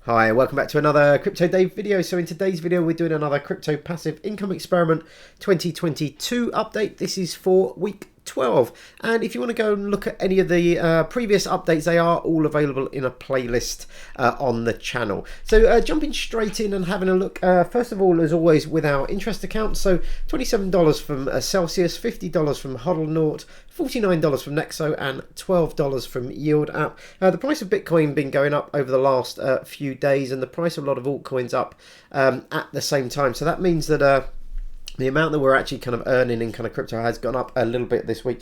Hi, welcome back to another Crypto Dave video. So in today's video, we're doing another Crypto Passive Income Experiment 2022 update. This is for week 12. And if you want to go and look at any of the previous updates, they are all available in a playlist on the channel. So jumping straight in and having a look, first of all, as always, with our interest account. So $27 from Celsius, $50 from HODLNaught, $49 from Nexo, and $12 from Yield App. The price of Bitcoin been going up over the last few days, and the price of a lot of altcoins up at the same time. So that means that the amount that we're actually kind of earning in kind of crypto has gone up a little bit this week.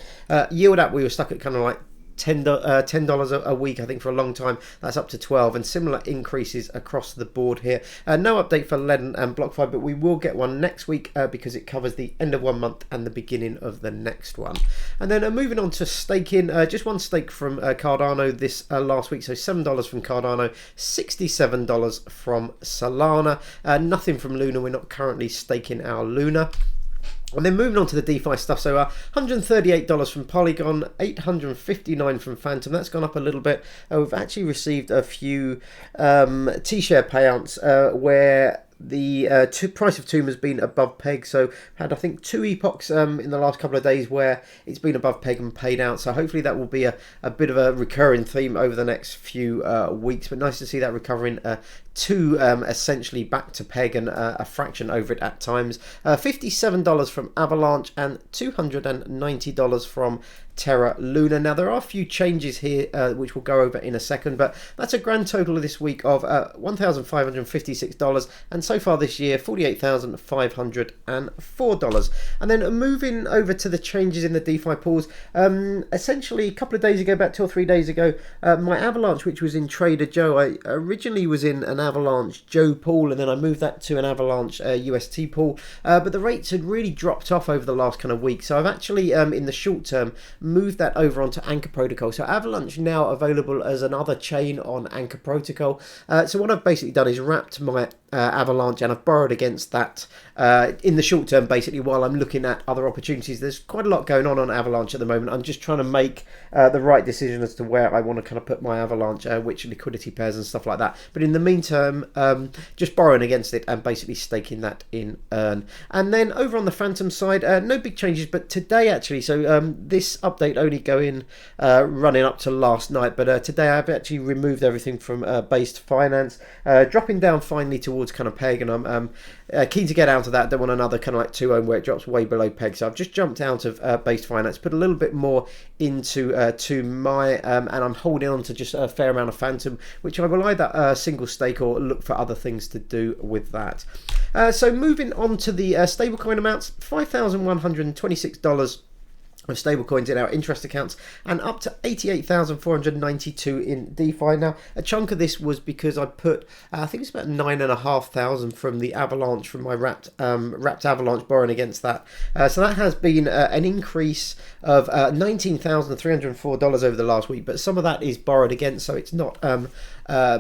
Yield App, we were stuck at kind of like $10 a week, I think, for a long time. That's up to 12, and similar increases across the board here. No update for Lead and BlockFi, but we will get one next week because it covers the end of 1 month and the beginning of the next one. And then moving on to staking, just one stake from Cardano this last week. So $7 from Cardano, $67 from Solana. Nothing from Luna. We're not currently staking our Luna. And then moving on to the DeFi stuff, so $138 from Polygon, $859 from Phantom. That's gone up a little bit. We've actually received a few T-share payouts where the price of TOOM has been above peg. So had, I think, 2 epochs in the last couple of days where it's been above peg and paid out. So hopefully that will be a bit of a recurring theme over the next few weeks. But nice to see that recovering to essentially back to peg and a fraction over it at times. $57 from Avalanche and $290 from Terra Luna. Now there are a few changes here which we'll go over in a second, but that's a grand total of this week of $1,556, and so far this year $48,504. And then moving over to the changes in the DeFi pools, essentially a couple of days ago, about 2 or 3 days ago, my Avalanche, which was in Trader Joe, I originally was in an Avalanche Joe pool, and then I moved that to an Avalanche UST pool, but the rates had really dropped off over the last kind of week. So I've actually in the short term moved that over onto Anchor Protocol. So Avalanche now available as another chain on Anchor Protocol. So what I've basically done is wrapped my Avalanche, and I've borrowed against that in the short term, basically, while I'm looking at other opportunities. There's quite a lot going on Avalanche at the moment. I'm just trying to make the right decision as to where I want to kind of put my Avalanche, which liquidity pairs and stuff like that. But in the meantime, just borrowing against it and basically staking that in Earn. And then over on the Phantom side, no big changes, but today actually, so this update only going running up to last night, but today I've actually removed everything from based.finance, dropping down finally towards kind of peg, and I'm keen to get out of that. Don't want another kind of like 2 ohm where it drops way below peg, so I've just jumped out of based finance, put a little bit more into to my and I'm holding on to just a fair amount of Phantom, which I will either single stake or look for other things to do with that. So moving on to the stablecoin amounts, $5,126 of stablecoins in our interest accounts, and up to 88,492 in DeFi. Now a chunk of this was because I put I think it's about 9,500 from the Avalanche, from my wrapped Avalanche, borrowing against that. So that has been an increase of $19,304 over the last week, but some of that is borrowed against, so it's not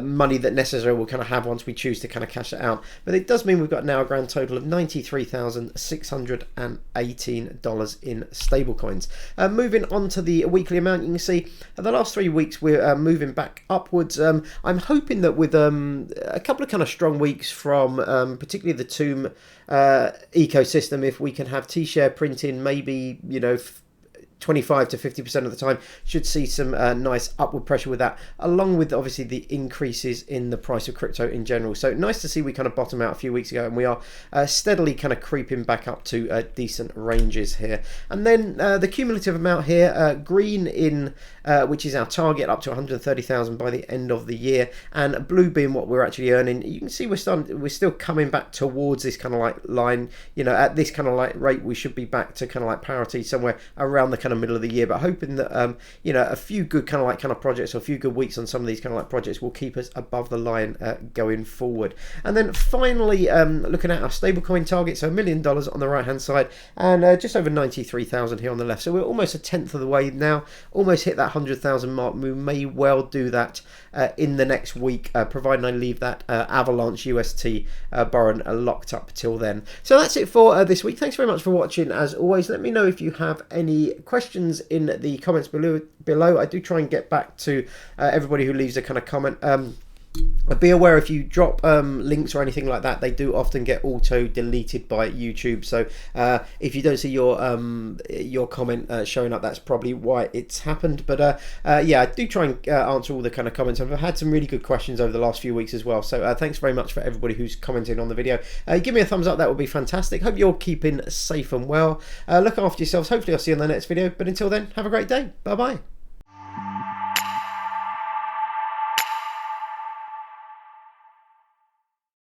money that necessarily we'll kind of have once we choose to kind of cash it out. But it does mean we've got now a grand total of $93,618 in stablecoins. Moving on to the weekly amount, you can see the last 3 weeks we're moving back upwards. I'm hoping that with a couple of kind of strong weeks from particularly the TOOM ecosystem, if we can have T-share printing, maybe, you know, 25 to 50% of the time, should see some nice upward pressure with that, along with obviously the increases in the price of crypto in general. So nice to see we kind of bottom out a few weeks ago, and we are steadily kind of creeping back up to decent ranges here. And then the cumulative amount here, green in which is our target, up to 130,000 by the end of the year, and blue being what we're actually earning. You can see we're still coming back towards this kind of like line. You know, at this kind of like rate, we should be back to kind of like parity somewhere around the kind of middle of the year. But hoping that you know, a few good kind of projects, or a few good weeks on some of these kind of like projects will keep us above the line going forward. And then finally, looking at our stablecoin target, so $1 million on the right hand side, and just over 93,000 here on the left. So we're almost a tenth of the way now, almost hit that 100,000 mark. We may well do that in the next week, providing I leave that Avalanche UST borrowing locked up till then. So that's it for this week. Thanks very much for watching. As always, let me know if you have any questions in the comments below. I do try and get back to everybody who leaves a kind of comment. Be aware if you drop links or anything like that, they do often get auto deleted by YouTube. So if you don't see your comment showing up, that's probably why it's happened. But yeah, I do try and answer all the kind of comments. I've had some really good questions over the last few weeks as well. So thanks very much for everybody who's commenting on the video. Give me a thumbs up, that would be fantastic. Hope you're keeping safe and well. Look after yourselves. Hopefully I'll see you in the next video. But until then, have a great day. Bye bye.